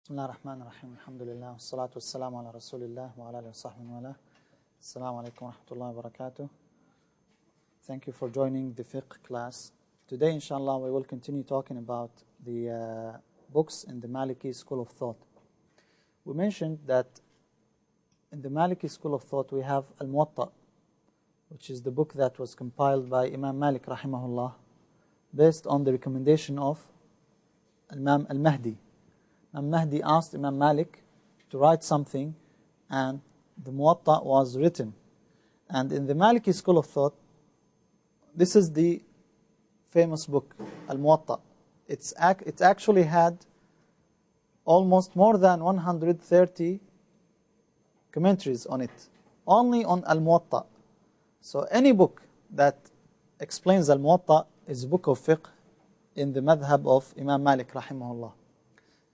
Bismillah ar-Rahman ar-Rahim, alhamdulillah, wassalatu wassalamu ala rasulillah wa ala alihi wa sahbihi wa ala. Assalamu alaikum wa rahmatullahi wa barakatuh. Thank you for joining the fiqh class. Today, inshallah, we will continue talking about the books in the Maliki school of thought. We mentioned that in the Maliki school of thought we have Al-Muwatta, which is the book that was compiled by Imam Malik rahimahullah based on the recommendation of Imam Al-Mahdi. Imam Mahdi asked Imam Malik to write something, and the Muwatta was written. And in the Maliki school of thought, this is the famous book, Al-Muwatta. It actually had almost more than 130 commentaries on it, only on Al-Muwatta. So any book that explains Al-Muwatta is a book of fiqh in the madhab of Imam Malik rahimahullah.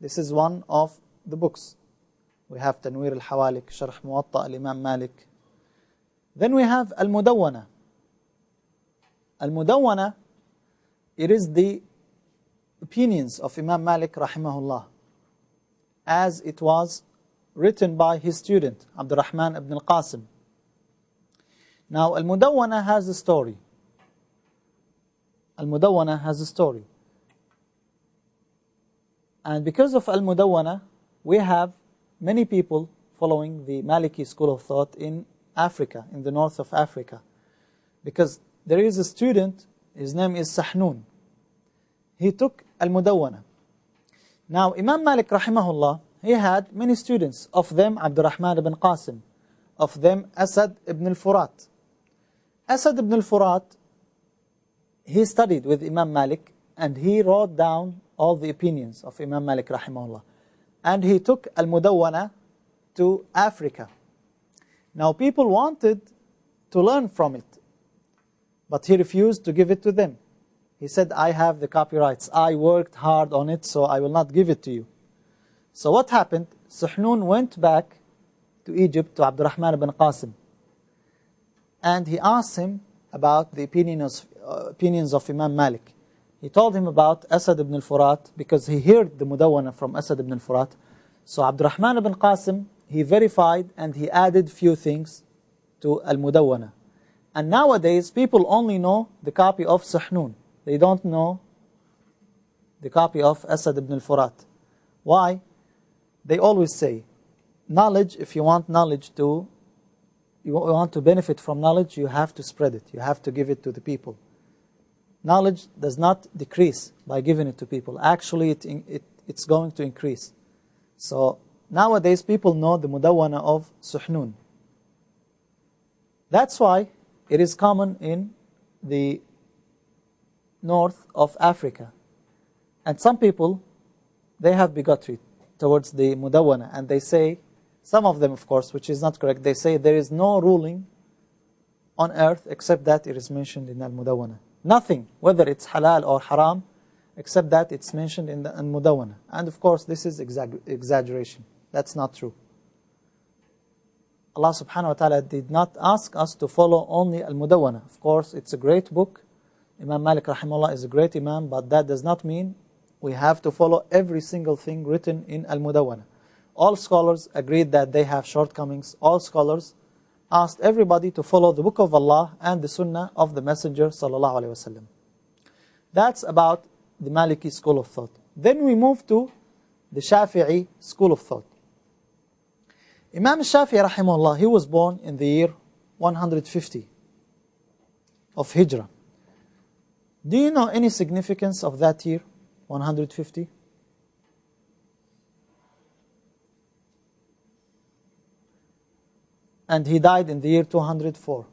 This is one of the books. We have Tanwir al-Hawalik, Sharh Muwatta al-Imam Malik. Then we have Al-Mudawwana. Al-Mudawwana, it is the opinions of Imam Malik rahimahullah, as it was written by his student, Abdurrahman ibn al-Qasim. Now, Al-Mudawwana has a story. Al-Mudawwana has a story. And because of Al-Mudawwana, we have many people following the Maliki school of thought in Africa, in the north of Africa. Because there is a student, his name is Sahnun. He took Al-Mudawwana. Now, Imam Malik rahimahullah, he had many students. Of them, Abdurrahman ibn Qasim. Of them, Asad ibn al-Furat. Asad ibn al-Furat, he studied with Imam Malik, and he wrote down all the opinions of Imam Malik rahimahullah. And he took Al-Mudawwana to Africa. Now people wanted to learn from it, but he refused to give it to them. He said, I have the copyrights. I worked hard on it, so I will not give it to you. So what happened? Sahnun went back to Egypt, to Abdurrahman ibn Qasim. And he asked him about the opinions of Imam Malik. He told him about Asad ibn al-Furat, because he heard the Mudawwana from Asad ibn al-Furat. So Abdurrahman ibn Qasim, he verified and he added few things to Al-Mudawwana. And nowadays, people only know the copy of Sahnun. They don't know the copy of Asad ibn al-Furat. Why? They always say, knowledge, if you want knowledge to, you want to benefit from knowledge, you have to spread it. You have to give it to the people. Knowledge does not decrease by giving it to people. Actually, it's going to increase. So nowadays, people know the Mudawwana of Sahnun. That's why it is common in the north of Africa. And some people, they have bigotry towards the Mudawwana. And they say, some of them of course, which is not correct, they say there is no ruling on earth except that it is mentioned in Al-Mudawwana. Nothing, whether it's halal or haram, except that it's mentioned in the Al-Mudawwana. And of course, this is exaggeration. That's not true. Allah subhanahu wa ta'ala did not ask us to follow only Al-Mudawwana. Of course, it's a great book. Imam Malik rahimahullah is a great imam, but that does not mean we have to follow every single thing written in Al-Mudawwana. All scholars agreed that they have shortcomings. All scholars asked everybody to follow the book of Allah and the sunnah of the Messenger sallallahu alaihi wasallam. That's about the Maliki school of thought. Then we move to the Shafi'i school of thought. Imam Shafi'i rahimahullah, he was born in the year 150 of Hijrah. Do you know any significance of that year, 150? And he died in the year 204.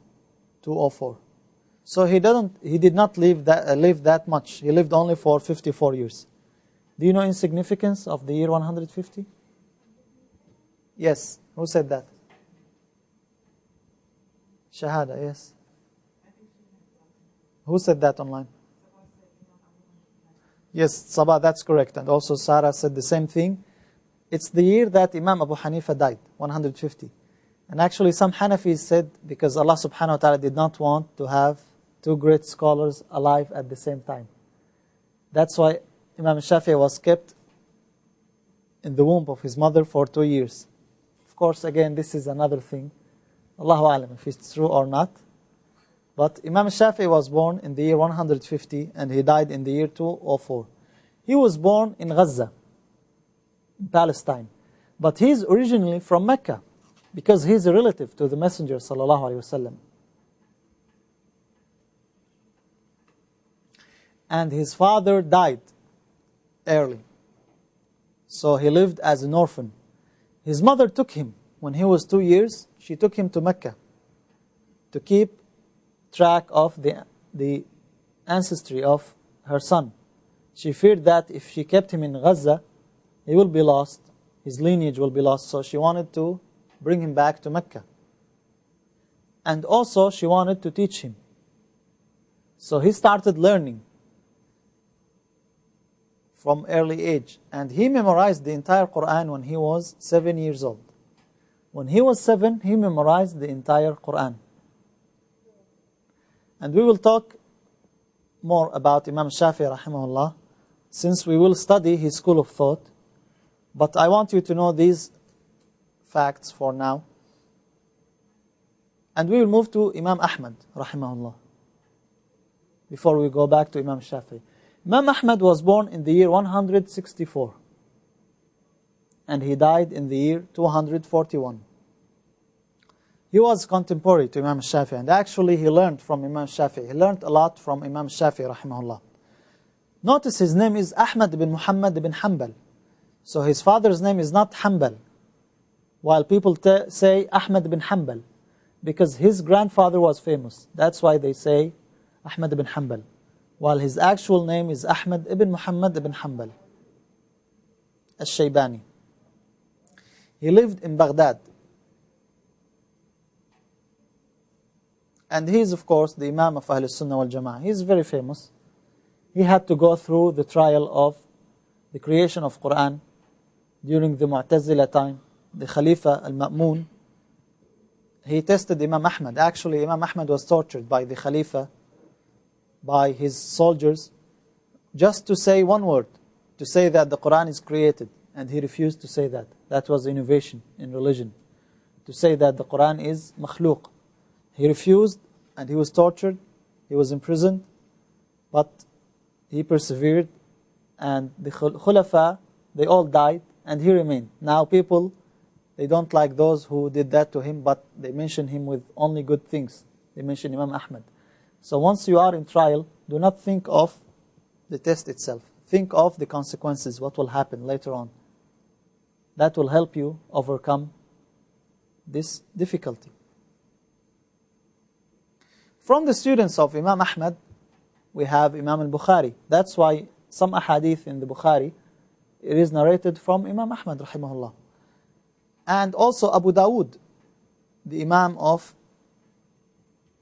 So he did not live that much. He lived only for 54 years. Do you know any significance of the year 150? Yes. Who said that? Shahada, yes. Who said that online? Yes, Sabah, that's correct. And also Sarah said the same thing. It's the year that Imam Abu Hanifa died, 150. And actually some Hanafis said, because Allah subhanahu wa ta'ala did not want to have two great scholars alive at the same time. That's why Imam Shafi'i was kept in the womb of his mother for 2 years. Of course, again, this is another thing. Allahu Alam if it's true or not. But Imam Shafi'i was born in the year 150 and he died in the year 204. He was born in Gaza, in Palestine. But he's originally from Mecca because he's a relative to the Messenger sallallahu alaihi wasallam. And his father died early. So he lived as an orphan. His mother took him when he was 2 years. She took him to Mecca to keep track of the ancestry of her son. She feared that if she kept him in Gaza, he will be lost, his lineage will be lost, so she wanted to bring him back to Mecca. And also she wanted to teach him. So he started learning from early age, and he memorized the entire Quran when he was 7 years old. When he was 7, he memorized the entire Quran. And we will talk more about Imam Shafi'i rahimahullah, since we will study his school of thought. But I want you to know these facts for now. And we will move to Imam Ahmad rahimahullah before we go back to Imam Shafi'i. Imam Ahmad was born in the year 164 and he died in the year 241. He was contemporary to Imam Shafi'i, and actually he learned from Imam Shafi'i. He learned a lot from Imam Shafi'i rahimahullah. Notice his name is Ahmad ibn Muhammad ibn Hanbal. So his father's name is not Hanbal, while people say Ahmad ibn Hanbal, because his grandfather was famous. That's why they say Ahmad ibn Hanbal, while his actual name is Ahmad ibn Muhammad ibn Hanbal al-Shaybani. He lived in Baghdad. And he is, of course, the Imam of Ahl Sunnah wal Jama'ah. He is very famous. He had to go through the trial of the creation of Quran during the Mu'tazila time, the Khalifa al-Ma'mun. He tested Imam Ahmad. Actually, Imam Ahmad was tortured by the Khalifa, by his soldiers, just to say one word, to say that the Quran is created. And he refused to say that. That was innovation in religion, to say that the Quran is makhluq. He refused and he was tortured, he was imprisoned, but he persevered, and the Khulafa, they all died and he remained. Now people, they don't like those who did that to him, but they mention him with only good things. They mention Imam Ahmad. So once you are in trial, do not think of the test itself. Think of the consequences, what will happen later on. That will help you overcome this difficulty. From the students of Imam Ahmad, we have Imam al-Bukhari. That's why some ahadith in the Bukhari, it is narrated from Imam Ahmad rahimahullah. And also Abu Dawood, the Imam of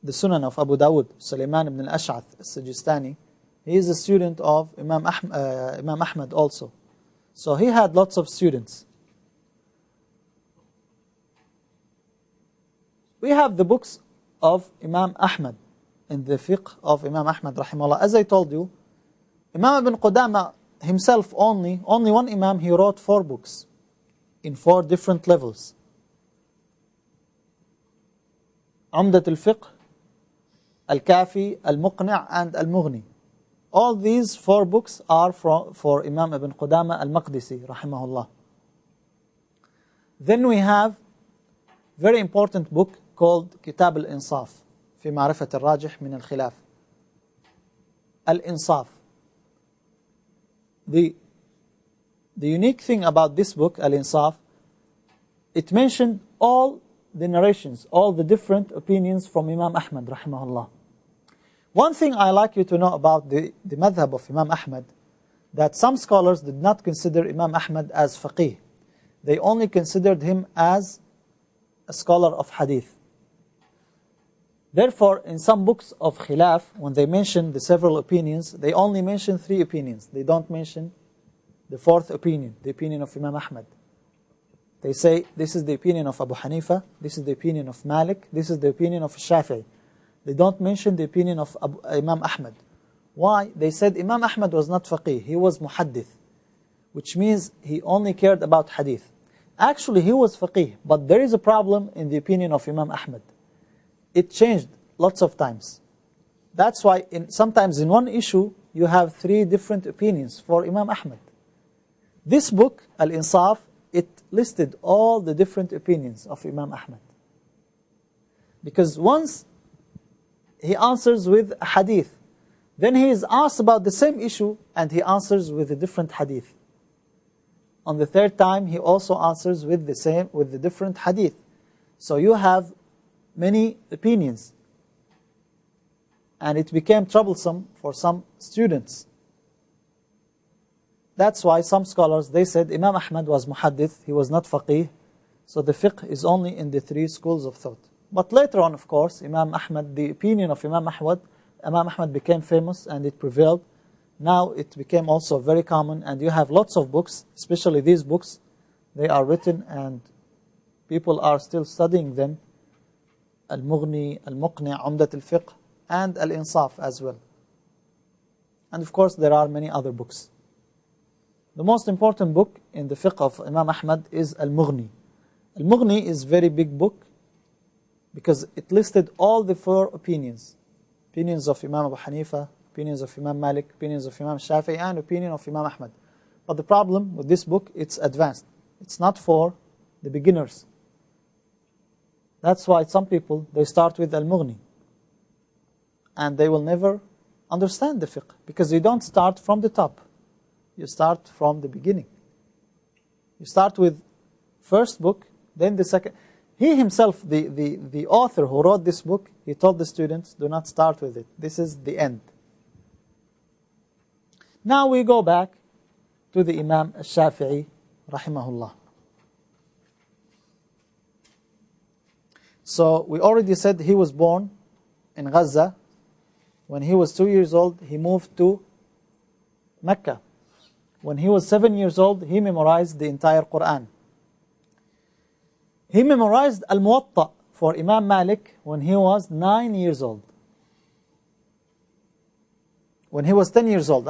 the Sunan of Abu Dawood, Sulaiman ibn al-Ash'ath al-Sijistani, he is a student of Imam Ahmad also. So he had lots of students. We have the books of Imam Ahmad in the Fiqh of Imam Ahmad rahimahullah. As I told you, Imam ibn Qudama himself only one Imam, he wrote 4 books in 4 different levels. Umdat al-Fiqh, Al-Kafi, Al-Muqni' and Al-Mughni. All these 4 books are for Imam ibn Qudama al-Maqdisi rahimahullah. Then we have very important book called Kitab al-Insaf في معرفة الراجح من الخلاف. Al-Insaf. The unique thing about this book, Al-Insaf, it mentioned all the narrations, all the different opinions from Imam Ahmad rahimahullah. One thing I like you to know about the madhab of Imam Ahmad, that some scholars did not consider Imam Ahmad as faqih. They only considered him as a scholar of hadith. Therefore, in some books of khilaf, when they mention the several opinions, they only mention 3 opinions. They don't mention the 4th opinion, the opinion of Imam Ahmad. They say, this is the opinion of Abu Hanifa, this is the opinion of Malik, this is the opinion of Shafi'i. They don't mention the opinion of Imam Ahmad. Why? They said Imam Ahmad was not faqih, he was muhaddith. which means he only cared about hadith. Actually, he was faqih, but there is a problem in the opinion of Imam Ahmad. It changed lots of times. That's why sometimes in one issue, you have 3 different opinions for Imam Ahmad. This book, Al-Insaf, it listed all the different opinions of Imam Ahmad. Because once he answers with a hadith, then he is asked about the same issue and he answers with a different hadith. On the 3rd time, he also answers with the different hadith. So you have many opinions. And it became troublesome for some students. That's why some scholars, they said Imam Ahmad was muhaddith, he was not faqih, so the fiqh is only in the 3 schools of thought. But later on, of course, Imam Ahmad, the opinion of Imam Ahmad became famous and it prevailed. Now it became also very common, and you have lots of books, especially these books, they are written and people are still studying them. Al-Mughni, Al-Muqni', Umdat al-Fiqh, and Al-Insaf as well. And of course, there are many other books. The most important book in the fiqh of Imam Ahmad is Al-Mughni. Al-Mughni is a very big book because it listed all the 4 opinions. Opinions of Imam Abu Hanifa, opinions of Imam Malik, opinions of Imam Shafi'i, and opinion of Imam Ahmad. But the problem with this book, it's advanced. It's not for the beginners. That's why some people, they start with Al-Mughni. And they will never understand the fiqh, because you don't start from the top. You start from the beginning. You start with first book, then the second. He himself, the author who wrote this book, he told the students, do not start with it. This is the end. Now we go back to the Imam al-Shafi'i, rahimahullah. So we already said he was born in Gaza. When he was 2 years old, he moved to Mecca. When he was 7 years old, he memorized the entire Quran. He memorized Al-Muwatta for Imam Malik when he was 9 years old. When he was 10 years old,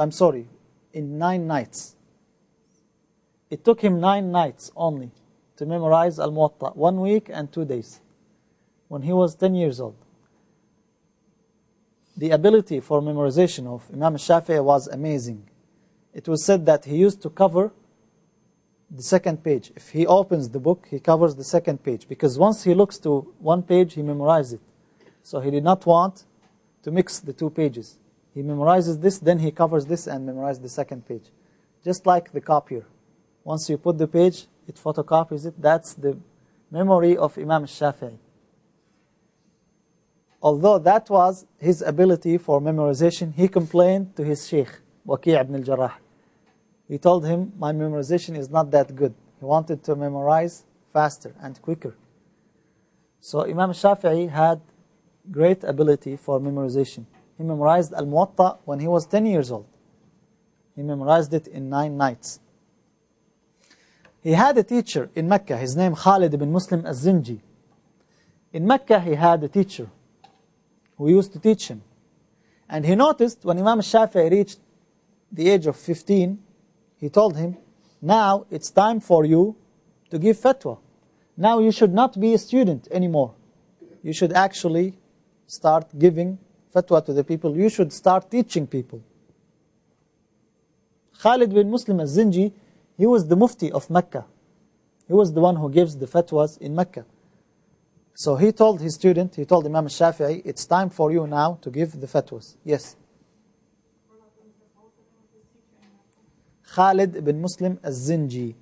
in 9 nights. It took him 9 nights only to memorize Al-Muwatta, 1 week and 2 days, when he was 10 years old. The ability for memorization of Imam Shafi'i was amazing. It was said that he used to cover the second page. If he opens the book, he covers the second page, because once he looks to one page, he memorizes it. So he did not want to mix the 2 pages. He memorizes this, then he covers this and memorizes the second page. Just like the copier. Once you put the page, it photocopies it. That's the memory of Imam Shafi'i. Although that was his ability for memorization, he complained to his Sheikh, Waqi' ibn al-Jarrah. He told him, my memorization is not that good. He wanted to memorize faster and quicker. So Imam Shafi'i had great ability for memorization. He memorized Al-Muwatta when he was 10 years old. He memorized it in 9 nights. He had a teacher in Mecca, his name Khalid ibn Muslim al-Zinji. In Mecca he had a teacher who used to teach him. And he noticed when Imam Shafi'i reached the age of 15, he told him, now it's time for you to give fatwa. Now you should not be a student anymore. You should actually start giving fatwa to the people. You should start teaching people. Khalid bin Muslim al-Zinji, he was the mufti of Mecca. He was the one who gives the fatwas in Mecca. So he told his student, he told Imam Shafi'i, it's time for you now to give the fatwas. Yes. Khalid ibn Muslim al-Zinji.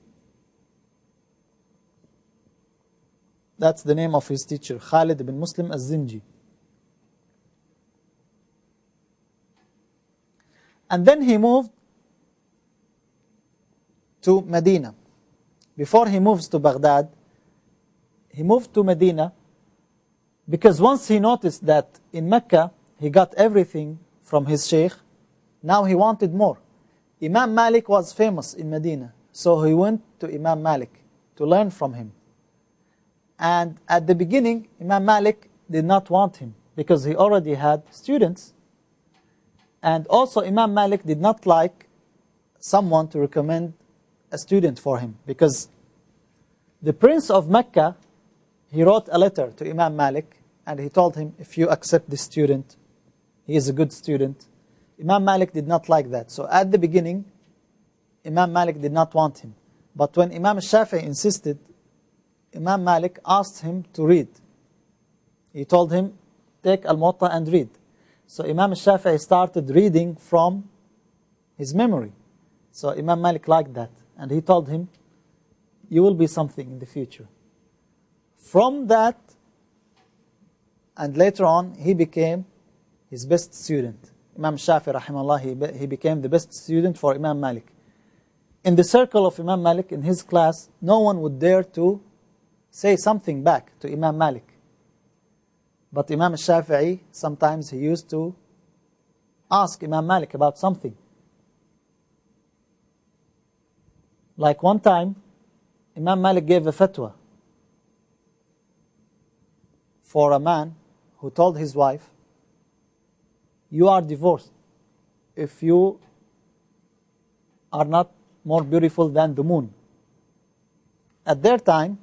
That's the name of his teacher, Khalid ibn Muslim al-Zinji. And then he moved to Medina. Before he moves to Baghdad, he moved to Medina because once he noticed that in Mecca he got everything from his Sheikh, now he wanted more. Imam Malik was famous in Medina, so he went to Imam Malik to learn from him. And at the beginning, Imam Malik did not want him because he already had students. And also Imam Malik did not like someone to recommend a student for him, because the prince of Mecca, he wrote a letter to Imam Malik, and he told him, if you accept this student, he is a good student. Imam Malik did not like that. So at the beginning, Imam Malik did not want him. But when Imam Shafi'i insisted, Imam Malik asked him to read. He told him, take Al-Muwatta and read. So Imam Shafi'i started reading from his memory. So Imam Malik liked that. And he told him, you will be something in the future. From that, and later on, he became his best student. Imam Shafi'i, rahimahullah, he became the best student for Imam Malik. In the circle of Imam Malik, in his class, no one would dare to say something back to Imam Malik. But Imam Shafi'i, sometimes he used to ask Imam Malik about something. Like one time, Imam Malik gave a fatwa for a man who told his wife, you are divorced if you are not more beautiful than the moon. At their time,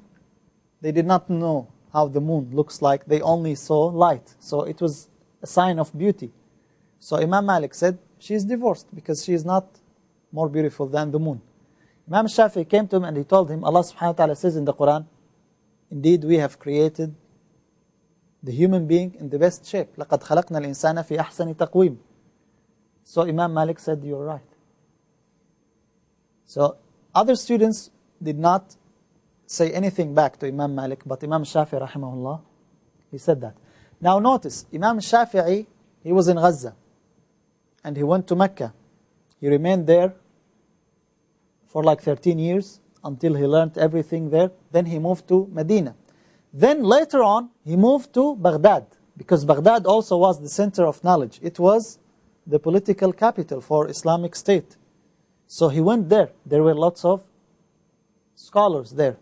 they did not know how the moon looks like. They only saw light. So it was a sign of beauty. So Imam Malik said, she is divorced because she is not more beautiful than the moon. Imam Shafi'i came to him and he told him, Allah subhanahu wa ta'ala says in the Quran, indeed we have created the human being in the best shape. لَقَدْ خَلَقْنَا الْإِنسَانَ فِي أَحْسَنِ تَقْوِيمٍ. So Imam Malik said, you're right. So other students did not say anything back to Imam Malik, but Imam Shafi'i, rahimahullah, he said that. Now notice, Imam Shafi'i, he was in Gaza, and he went to Mecca. He remained there for like 13 years, until he learned everything there. Then he moved to Medina. Then later on, he moved to Baghdad, because Baghdad also was the center of knowledge. It was the political capital for Islamic State. So he went there. There were lots of scholars there.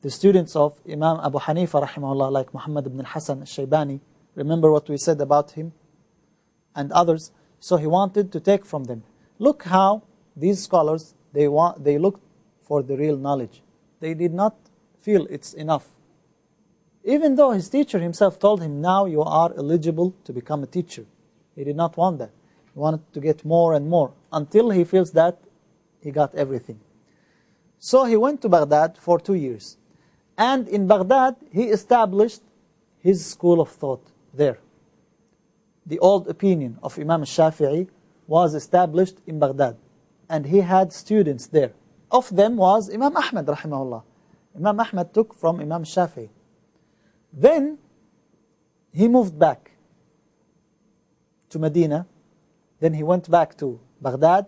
The students of Imam Abu Hanifa, rahimahullah, like Muhammad ibn al-Hasan al-Shaybani. Remember what we said about him? And others. So he wanted to take from them. Look how these scholars, they looked for the real knowledge. They did not feel it's enough. Even though his teacher himself told him, now you are eligible to become a teacher. He did not want that. He wanted to get more and more, until he feels that he got everything. So he went to Baghdad for 2 years. And in Baghdad, he established his school of thought there. The old opinion of Imam Shafi'i was established in Baghdad. And he had students there. Of them was Imam Ahmad, rahimahullah. Imam Ahmad took from Imam Shafi'i. Then he moved back to Medina. Then he went back to Baghdad.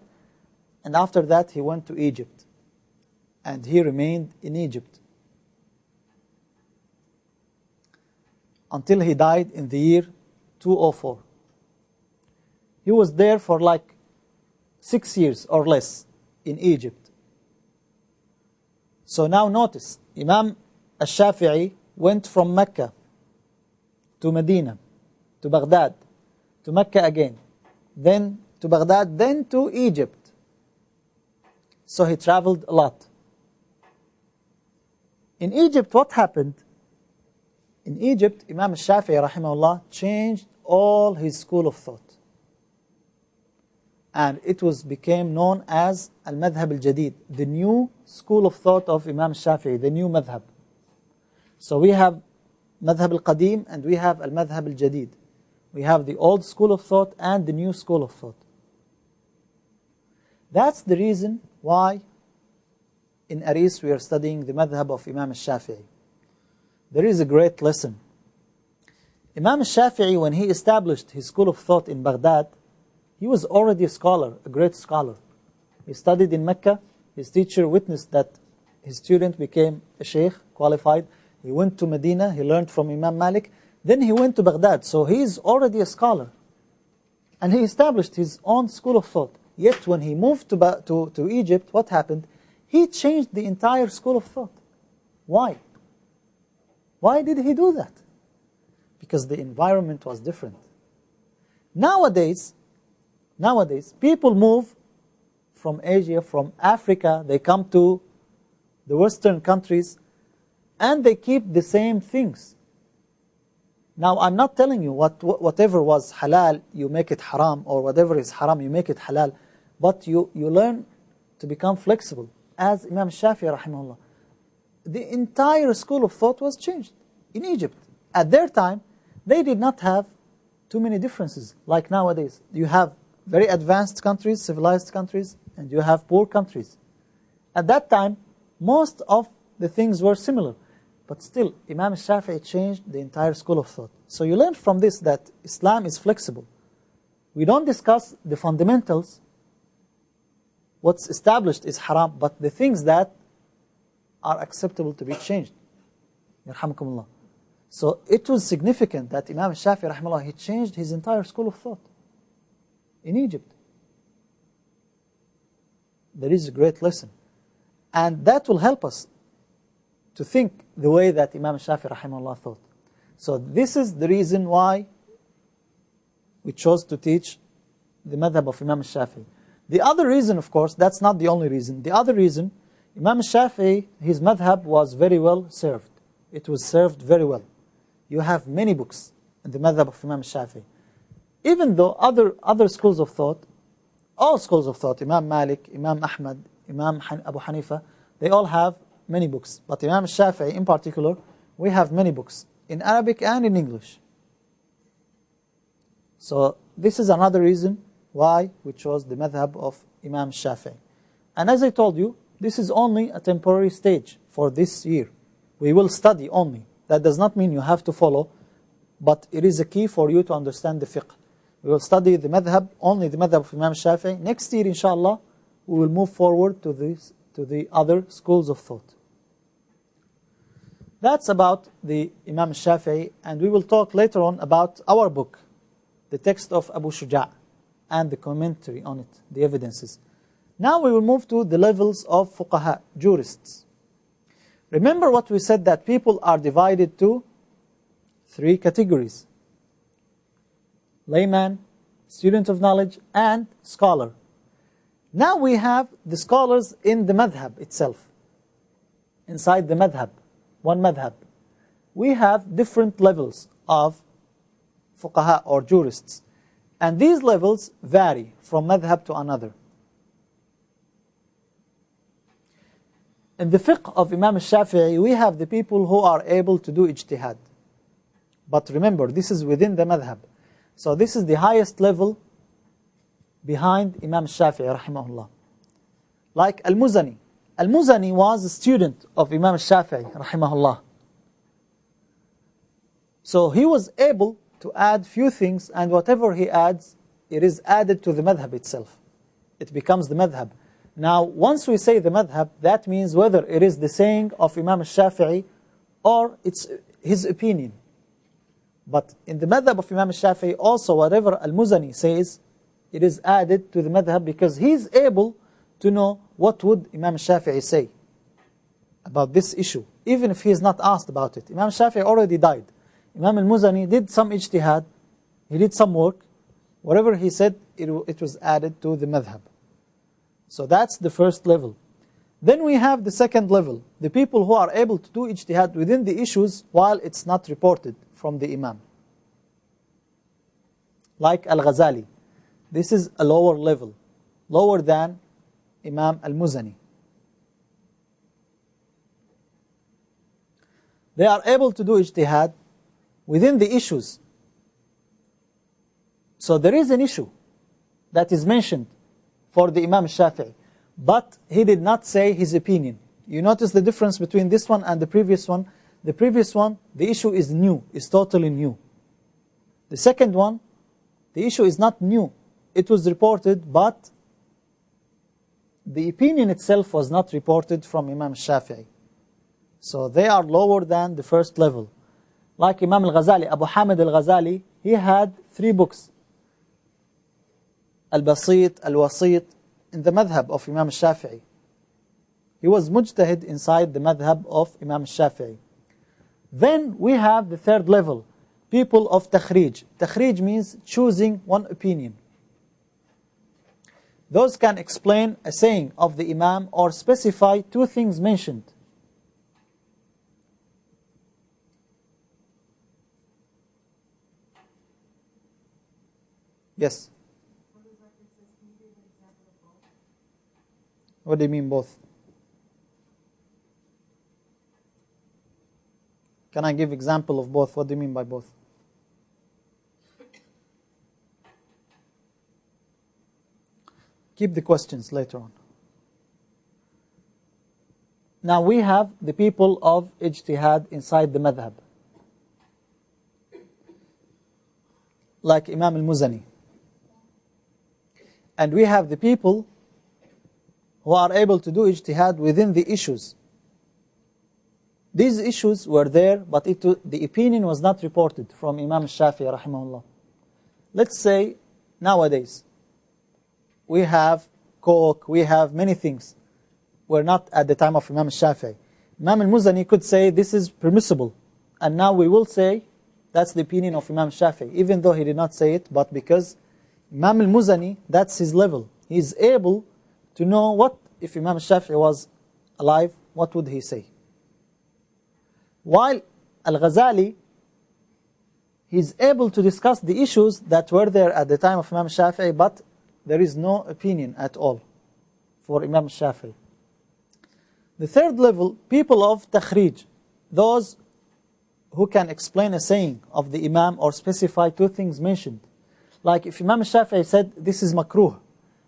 And after that, he went to Egypt. And he remained in Egypt until he died in the year 204. He was there for like 6 years or less in Egypt. So now notice, Imam al-Shafi'i went from Mecca to Medina, to Baghdad, to Mecca again, then to Baghdad, then to Egypt. So he traveled a lot. In Egypt, what happened? In Egypt, Imam al-Shafi'i, rahimahullah, changed all his school of thought. And it became known as Al-Madhab al-Jadid, the new school of thought of Imam Shafi'i, the new madhab. So we have Madhab al-Qadim and we have Al-Madhab al-Jadid. We have the old school of thought and the new school of thought. That's the reason why in Aris we are studying the madhab of Imam al-Shafi'i. There is a great lesson. Imam al-Shafi'i, when he established his school of thought in Baghdad, he was already a scholar, a great scholar. He studied in Mecca. His teacher witnessed that his student became a sheikh, qualified. He went to Medina, he learned from Imam Malik. Then he went to Baghdad, so he is already a scholar. And he established his own school of thought. Yet when he moved to Egypt, what happened? He changed the entire school of thought. Why? Why did he do that? Because the environment was different. Nowadays, people move from Asia, from Africa, they come to the Western countries, and they keep the same things. Now, I'm not telling you whatever was halal, you make it haram, or whatever is haram, you make it halal, but you learn to become flexible. As Imam Shafi'i, rahimahullah, the entire school of thought was changed in Egypt. At their time, they did not have too many differences like nowadays. You have very advanced countries, civilized countries, and you have poor countries. At that time, most of the things were similar. But still, Imam Shafi'i changed the entire school of thought. So you learn from this that Islam is flexible. We don't discuss the fundamentals. What's established is haram, but the things that are acceptable to be changed. Yarhamukumullah. So it was significant that Imam Shafi'i, rahimahullah, he changed his entire school of thought in Egypt. There is a great lesson. And that will help us to think the way that Imam Shafi'i, rahimahullah, thought. So this is the reason why we chose to teach the madhab of Imam Shafi'i. The other reason, of course, that's not the only reason. The other reason, Imam Shafi'i, his madhab was very well served. It was served very well. You have many books in the madhab of Imam Shafi'i. Even though other schools of thought, all schools of thought, Imam Malik, Imam Ahmad, Imam Abu Hanifa, they all have many books. But Imam Shafi'i in particular, we have many books in Arabic and in English. So this is another reason why we chose the madhab of Imam Shafi'i. And as I told you, this is only a temporary stage for this year. We will study only. That does not mean you have to follow, but it is a key for you to understand the fiqh. We will study the madhab, only the madhab of Imam Shafi'i. Next year, inshallah, we will move forward to the other schools of thought. That's about the Imam Shafi'i, and we will talk later on about our book, the text of Abu Shuja' and the commentary on it, the evidences. Now we will move to the levels of fuqaha, jurists. Remember what we said, that people are divided to 3 categories: layman, student of knowledge, and scholar. Now we have the scholars in the madhab itself. Inside the madhab, one madhab, we have different levels of fuqaha or jurists. And these levels vary from madhab to another. In the fiqh of Imam Shafi'i, we have the people who are able to do ijtihad. But remember, this is within the madhab. So this is the highest level behind Imam Shafi'i, rahimahullah. Like Al-Muzani. Al-Muzani was a student of Imam Shafi'i, rahimahullah. So he was able to add few things, and whatever he adds, it is added to the madhab itself. It becomes the madhab. Now, once we say the madhab, that means whether it is the saying of Imam Shafi'i or it's his opinion. But in the madhab of Imam Shafi'i, also whatever Al-Muzani says, it is added to the madhab because he's able to know what would Imam Shafi'i say about this issue, even if he is not asked about it. Imam Shafi'i already died. Imam Al-Muzani did some ijtihad, he did some work. Whatever he said, it was added to the madhab. So that's the first level. Then we have the second level, the people who are able to do ijtihad within the issues while it's not reported from the Imam. Like Al-Ghazali. This is a lower level, lower than Imam Al-Muzani. They are able to do ijtihad within the issues. So there is an issue that is mentioned for the Imam Shafi'i, but he did not say his opinion. You notice the difference between this one and the previous one. The previous one, the issue is new, is totally new. The second one, the issue is not new. It was reported, but the opinion itself was not reported from Imam Shafi'i. So they are lower than the first level. Like Imam Al-Ghazali, Abu Hamid Al-Ghazali, he had 3 books. Al-Basit, Al-Wasit, in the madhab of Imam Shafi'i. He was mujtahid inside the madhab of Imam Shafi'i. Then we have the third level, people of takhrij. Takhrij means choosing one opinion. Those can explain a saying of the Imam or specify two things mentioned. Yes. What do you mean both? Can I give example of both? What do you mean by both? Keep the questions later on. Now we have the people of ijtihad inside the madhab, like Imam al-Muzani. And we have the people who are able to do ijtihad within the issues. These issues were there, but the opinion was not reported from Imam al-Shafi'i rahimahullah. Let's say nowadays we have coke, we have many things. We're not at the time of Imam al-Shafi'i. Imam al-Muzani could say this is permissible, and now we will say that's the opinion of Imam al-Shafi'i, even though he did not say it, but because Imam al-Muzani, that's his level. He's able to know what, if Imam al-Shafi'i was alive, what would he say? While al-Ghazali, he's able to discuss the issues that were there at the time of Imam al-Shafi'i, but there is no opinion at all for Imam al-Shafi'i. The third level, people of takhrij, those who can explain a saying of the Imam or specify two things mentioned. Like if Imam al-Shafi'i said this is makruh,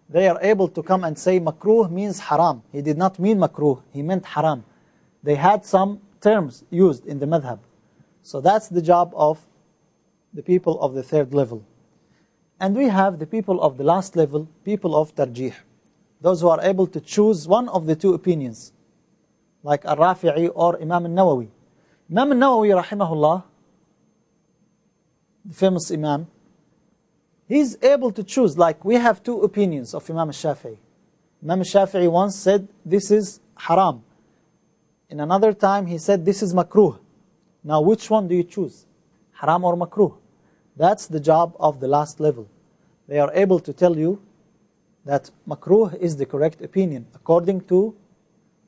they are able to come and say makruh means haram. He did not mean makruh, he meant haram. They had some terms used in the madhab. So that's the job of the people of the third level. And we have the people of the last level, people of tarjih, those who are able to choose one of the two opinions, like Al-Rafi'i or Imam al-Nawawi. Imam al-Nawawi rahimahullah, the famous Imam, he's able to choose, like we have two opinions of Imam al-Shafi'i. Imam al-Shafi'i once said this is haram. In another time he said this is makruh. Now which one do you choose? Haram or makruh? That's the job of the last level. They are able to tell you that makruh is the correct opinion according to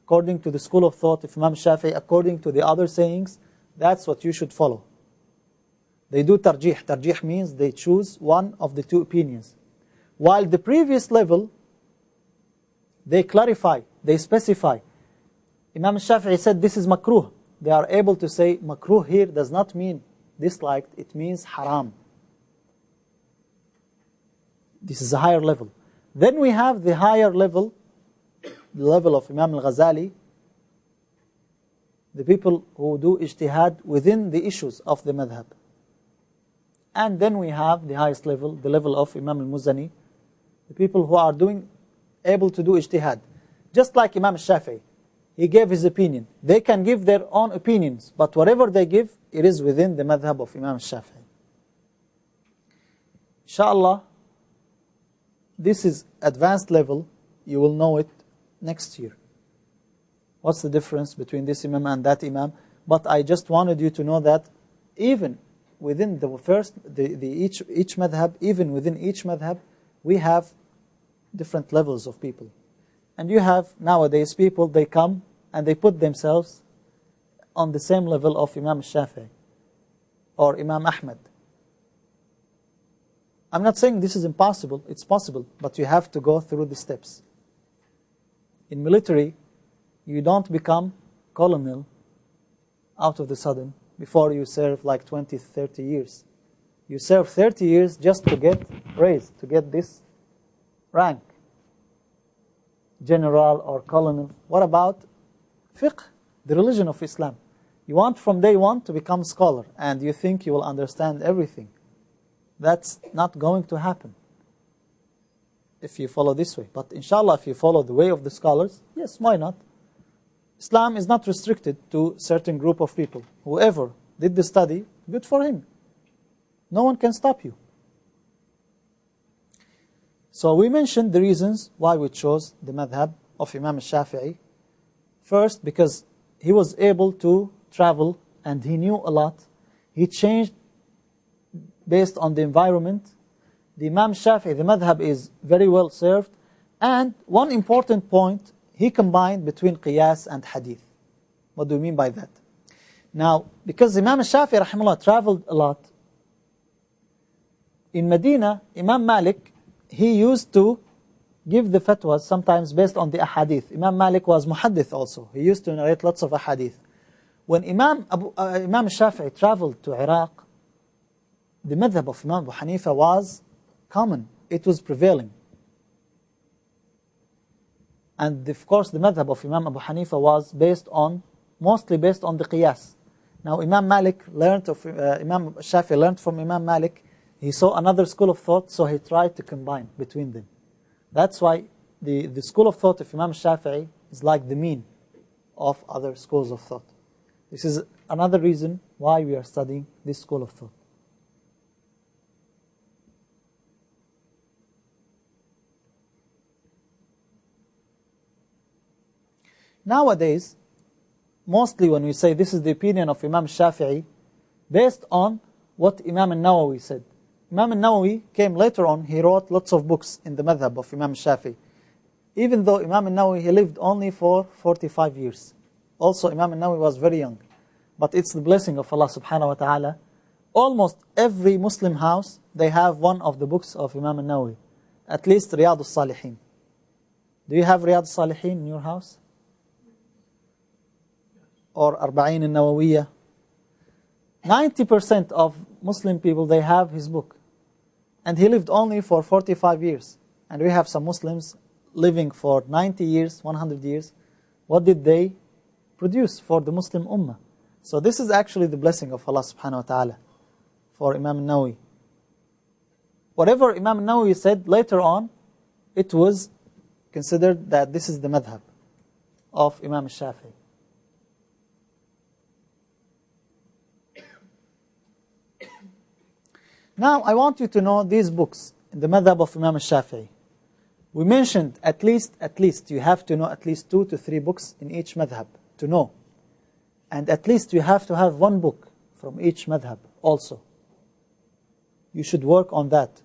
the school of thought of Imam Shafi'i, according to the other sayings. That's what you should follow. They do tarjih. Tarjih means they choose one of the two opinions. While the previous level, they clarify, they specify. Imam Shafi'i said this is makruh. They are able to say makruh here does not mean disliked, it means haram. This is a higher level. Then we have the higher level, the level of Imam al-Ghazali, the people who do ijtihad within the issues of the madhab. And then we have the highest level, the level of Imam al-Muzani, the people who are able to do ijtihad. Just like Imam al-Shafi'i, he gave his opinion. They can give their own opinions, but whatever they give, it is within the madhab of Imam al-Shafi'i. Inshallah, this is advanced level. You will know it next year. What's the difference between this Imam and that Imam? But I just wanted you to know that even within the first, each madhab, even within each madhab, we have different levels of people. And you have nowadays people, they come and they put themselves on the same level of Imam al-Shafi'i or Imam Ahmad. I'm not saying this is impossible, it's possible, but you have to go through the steps. In military, you don't become colonel out of the sudden before you serve like 20, 30 years. You serve 30 years just to get raised, to get this rank. General or colonel. What about fiqh, the religion of Islam? You want from day one to become scholar and you think you will understand everything. That's not going to happen if you follow this way. But inshallah, if you follow the way of the scholars, yes, why not? Islam is not restricted to a certain group of people. Whoever did the study, good for him. No one can stop you. So we mentioned the reasons why we chose the madhab of Imam al-Shafi'i. First, because he was able to travel and he knew a lot. He changed based on the environment. The Imam Shafi'i, the madhab is very well served, And one important point, he combined between qiyas and hadith. What do you mean by that? Now, because Imam Shafi'i rahimahullah traveled a lot, in Medina, Imam Malik, he used to give the fatwas sometimes based on the ahadith. Imam Malik was muhaddith also. He used to narrate lots of ahadith. When Imam Shafi'i traveled to Iraq, the madhab of Imam Abu Hanifa was common. It was prevailing. And of course, the madhab of Imam Abu Hanifa was mostly based on the qiyas. Now, Imam Shafi'i learned from Imam Malik. He saw another school of thought, so he tried to combine between them. That's why the school of thought of Imam Shafi'i is like the mean of other schools of thought. This is another reason why we are studying this school of thought. Nowadays, mostly when we say this is the opinion of Imam Shafi'i, based on what Imam al-Nawawi said. Imam al-Nawawi came later on, he wrote lots of books in the madhab of Imam Shafi'i. Even though Imam al-Nawawi, he lived only for 45 years. Also, Imam al-Nawawi was very young. But it's the blessing of Allah subhanahu wa ta'ala. Almost every Muslim house, they have one of the books of Imam al-Nawawi. At least Riyadh al-Salihin. Do you have Riyadh al-Salihin in your house? Or Arba'in al-Nawawiyah? 90% of Muslim people, they have his book. And he lived only for 45 years. And we have some Muslims living for 90 years, 100 years. What did they produce for the Muslim Ummah? So this is actually the blessing of Allah subhanahu wa ta'ala for Imam al-Nawawi. Whatever Imam al-Nawawi said later on, it was considered that this is the madhab of Imam al-Shafi'i. Now, I want you to know these books in the madhab of Imam al-Shafi'i. We mentioned at least, you have to know at least 2 to 3 books in each madhab to know. And at least you have to have one book from each madhab also. You should work on that.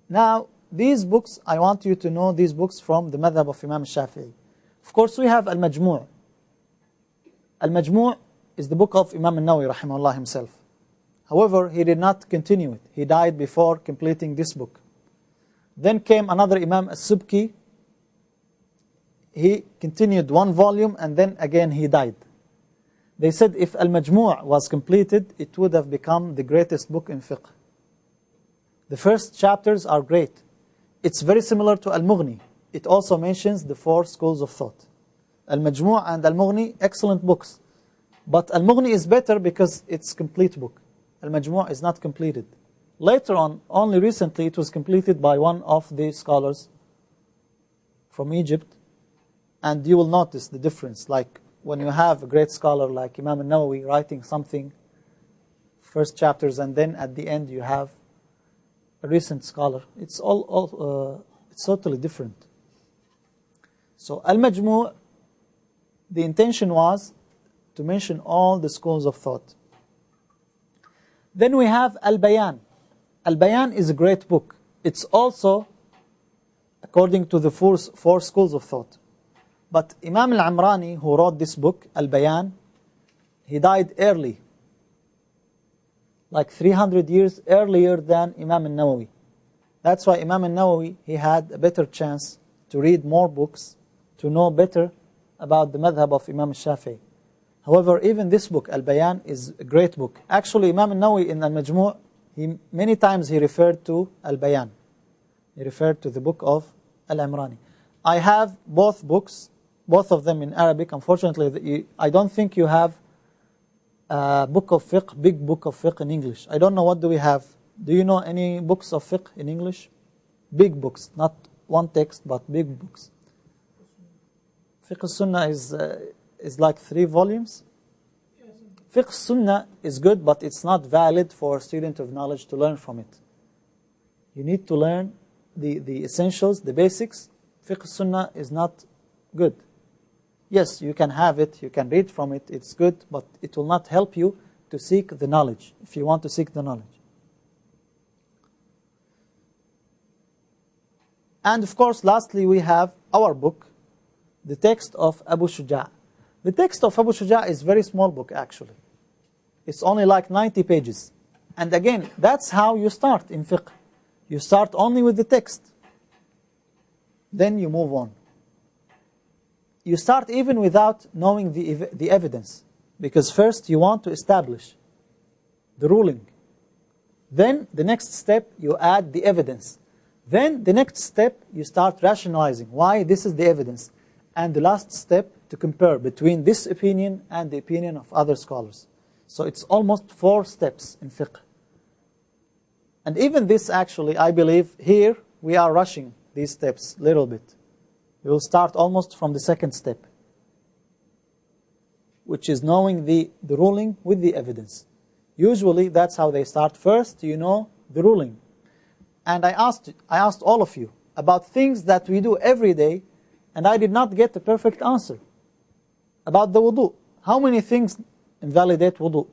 Now, these books, I want you to know these books from the madhab of Imam al-Shafi'i. Of course, we have Al-Majmu'. Al-Majmu' is the book of Imam al-Nawawi rahimahullah himself. However, he did not continue it. He died before completing this book. Then came another Imam al-Subki. He continued one volume and then again he died. They said if Al-Majmu' was completed, it would have become the greatest book in fiqh. The first chapters are great. It's very similar to Al-Mughni. It also mentions the 4 schools of thought. Al-Majmu' and Al-Mughni, excellent books. But Al-Mughni is better because it's a complete book. Al-Majmu' is not completed. Later on, only recently, it was completed by one of the scholars from Egypt. And you will notice the difference. Like when you have a great scholar like Imam al-Nawawi writing something, first chapters, and then at the end you have a recent scholar. It's it's totally different. So Al-Majmu', the intention was to mention all the schools of thought. Then we have Al-Bayan. Al-Bayan is a great book. It's also according to the 4 schools of thought. But Imam al-Amrani, who wrote this book, Al-Bayan, he died early, like 300 years earlier than Imam al-Nawawi. That's why Imam al-Nawawi, he had a better chance to read more books, to know better about the madhab of Imam al-Shafi'i. However, even this book, Al-Bayan, is a great book. Actually, Imam al-Nawawi in Al-Majmu', many times he referred to Al-Bayan. He referred to the book of Al-Amrani. I have both books, both of them in Arabic. Unfortunately, I don't think you have a book of fiqh, big book of fiqh in English. I don't know, what do we have? Do you know any books of fiqh in English? Big books, not one text, but big books. Fiqh al-Sunnah is like 3 volumes. Fiqh Sunnah is good, but it's not valid for a student of knowledge to learn from it. You need to learn the essentials, the basics. Fiqh Sunnah is not good. Yes, you can have it, you can read from it, it's good, but it will not help you to seek the knowledge, if you want to seek the knowledge. And of course, lastly, we have our book, the text of Abu Shuja'. The text of Abu Shuja' is a very small book, actually. It's only like 90 pages. And again, that's how you start in fiqh. You start only with the text. Then you move on. You start even without knowing the evidence. Because first you want to establish the ruling. Then the next step, you add the evidence. Then the next step, you start rationalizing why this is the evidence. And the last step, to compare between this opinion and the opinion of other scholars. So it's almost 4 steps in fiqh. And even this actually, I believe, here we are rushing these steps a little bit. We will start almost from the second step, which is knowing the ruling with the evidence. Usually that's how they start. First, you know the ruling. And I asked all of you about things that we do every day, and I did not get the perfect answer. About the wudu. How many things invalidate wudu?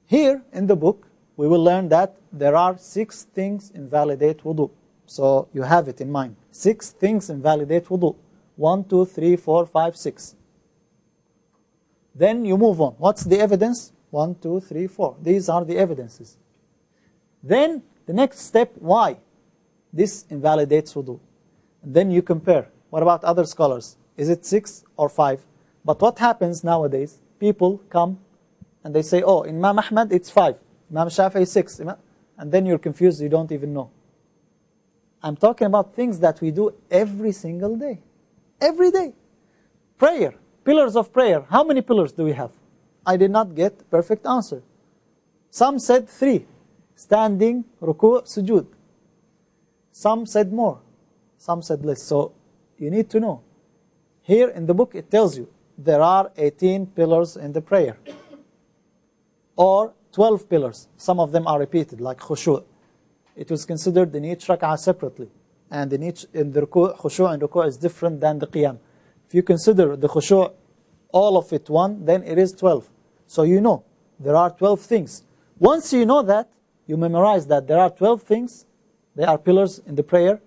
Here in the book, we will learn that there are 6 things invalidate wudu. So you have it in mind. 6 things invalidate wudu. 1, 2, 3, 4, 5, 6. Then you move on. What's the evidence? 1, 2, 3, 4. These are the evidences. Then the next step, why? This invalidates wudu. And then you compare. What about other scholars? Is it 6 or 5? But what happens nowadays? People come and they say, oh, in Imam Ahmad it's 5. Imam Shafi'i 6. And then you're confused, you don't even know. I'm talking about things that we do every single day. Every day. Prayer. Pillars of prayer. How many pillars do we have? I did not get the perfect answer. Some said 3. Standing, ruku', sujood. Some said more. Some said less. So you need to know. Here in the book it tells you there are 18 pillars in the prayer. Or 12 pillars. Some of them are repeated, like khushu'. It was considered in each rak'ah separately. And in the ruku', khushu' and ruku' is different than the qiyam. If you consider the khushu', all of it one, then it is 12. So you know, there are 12 things. Once you know that, you memorize that there are 12 things, they are pillars in the prayer.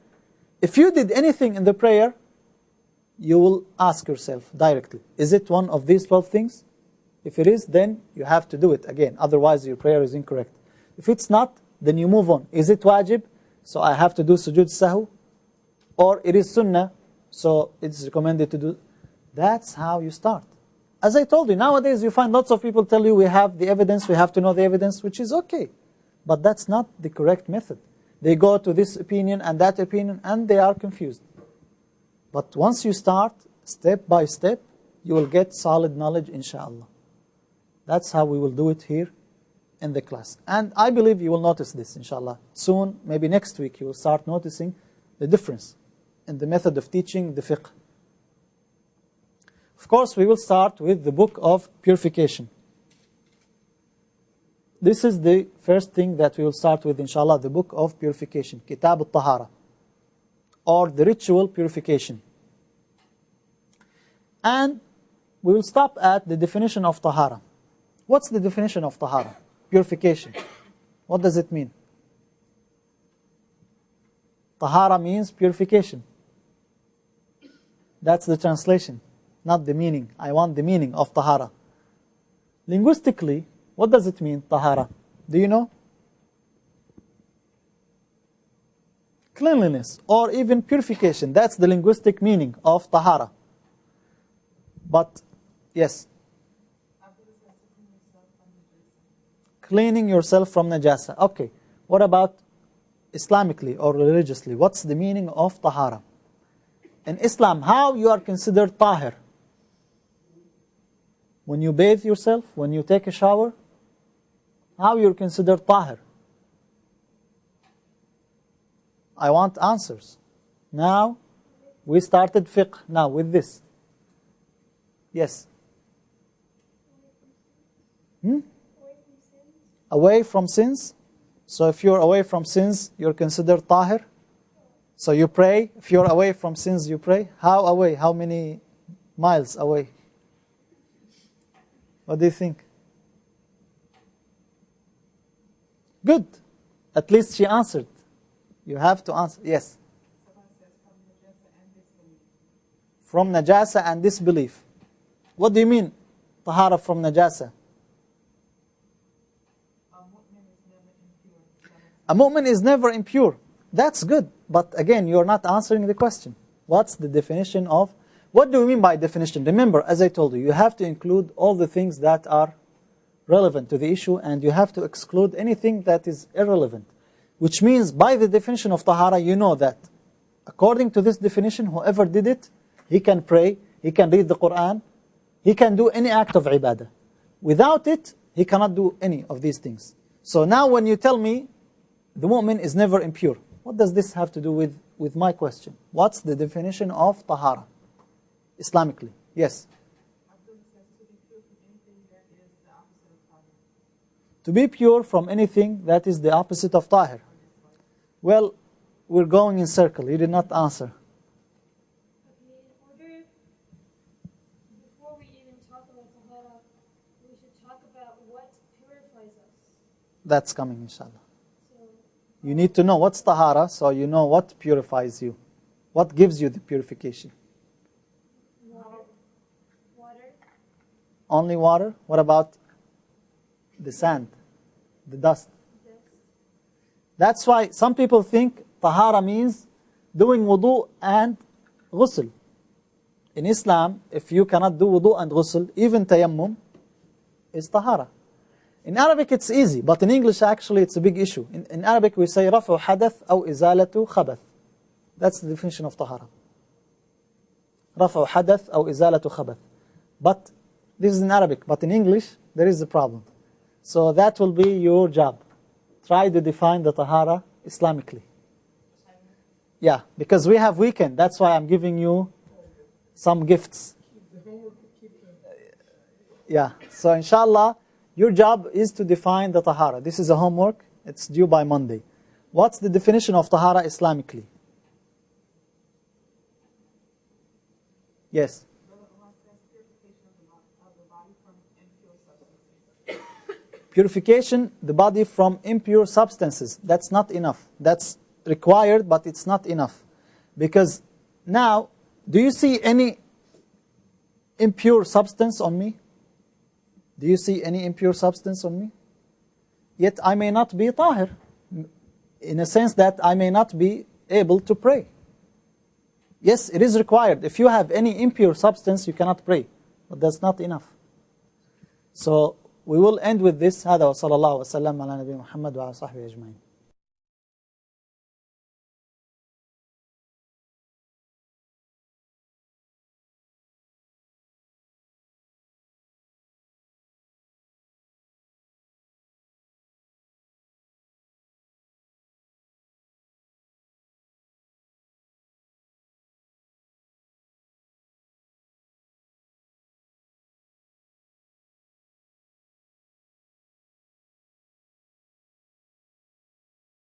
If you did anything in the prayer, you will ask yourself directly, is it one of these 12 things? If it is, then you have to do it again. Otherwise, your prayer is incorrect. If it's not, then you move on. Is it wajib? So I have to do sujood sahu. Or it is sunnah, so it's recommended to do. That's how you start. As I told you, nowadays you find lots of people tell you we have the evidence, we have to know the evidence, which is okay. But that's not the correct method. They go to this opinion and that opinion, and they are confused. But once you start, step by step, you will get solid knowledge, inshallah. That's how we will do it here in the class. And I believe you will notice this, inshallah. Soon, maybe next week, you will start noticing the difference in the method of teaching the fiqh. Of course, we will start with the book of purification. This is the first thing that we will start with, inshallah, the book of purification, Kitab al-Tahara, or the ritual purification. And we will stop at the definition of Tahara. What's the definition of Tahara? Purification. What does it mean? Tahara means purification. That's the translation, not the meaning. I want the meaning of Tahara. Linguistically, what does it mean, Tahara? Do you know? Cleanliness, or even purification. That's the linguistic meaning of Tahara. But, yes. Cleaning yourself from najasa. Okay. What about Islamically or religiously? What's the meaning of Tahara? In Islam, how you are considered tahir? When you bathe yourself, when you take a shower, how you're considered tahir? I want answers. Now, we started fiqh now with this. Yes. Away from sins. So if you're away from sins, you're considered tahir. So you pray. If you're away from sins, you pray. How away? How many miles away? What do you think? Good. At least she answered. You have to answer. Yes. from najasa and disbelief. What do you mean, tahara from najasa? A mu'min is never impure. That's good. But again, you're not answering the question. What's the definition of... What do we mean by definition? Remember, as I told you, you have to include all the things that are relevant to the issue, and you have to exclude anything that is irrelevant. Which means, by the definition of tahara, you know that according to this definition, whoever did it, he can pray, he can read the Quran, he can do any act of ibadah. Without it, he cannot do any of these things. So now when you tell me, the mu'min is never impure, what does this have to do with my question? What's the definition of tahara, Islamically? Yes? To be pure from anything that is the opposite of tahir. Well, we're going in circle. You did not answer. Before we even talk about tahara, we should talk about what purifies us. That's coming, inshallah. You need to know what's tahara, so you know what purifies you. What gives you the purification? Water. Only water? What about the sand, the dust? That's why some people think tahara means doing wudu and ghusl. In Islam, if you cannot do wudu and ghusl, even tayammum is tahara. In Arabic it's easy, but in English actually it's a big issue. In Arabic we say رفع حدث أو إزالة خبث. That's the definition of tahara. رفع حدث أو إزالة خبث. But this is in Arabic, but in English there is a problem. So that will be your job. Try to define the tahara Islamically. Yeah, because we have weekend. That's why I'm giving you some gifts. Yeah, so inshallah, your job is to define the tahara. This is a homework. It's due by Monday. What's the definition of tahara Islamically? Yes. Purification the body from impure substances. That's not enough. That's required, but it's not enough. Because now, do you see any impure substance on me? Do you see any impure substance on me? Yet I may not be tahir, in a sense that I may not be able to pray. Yes, it is required. If you have any impure substance, you cannot pray. But that's not enough. So we will end with this. هذا وصلى الله وسلم على نبينا محمد وعلى صحبه أجمعين.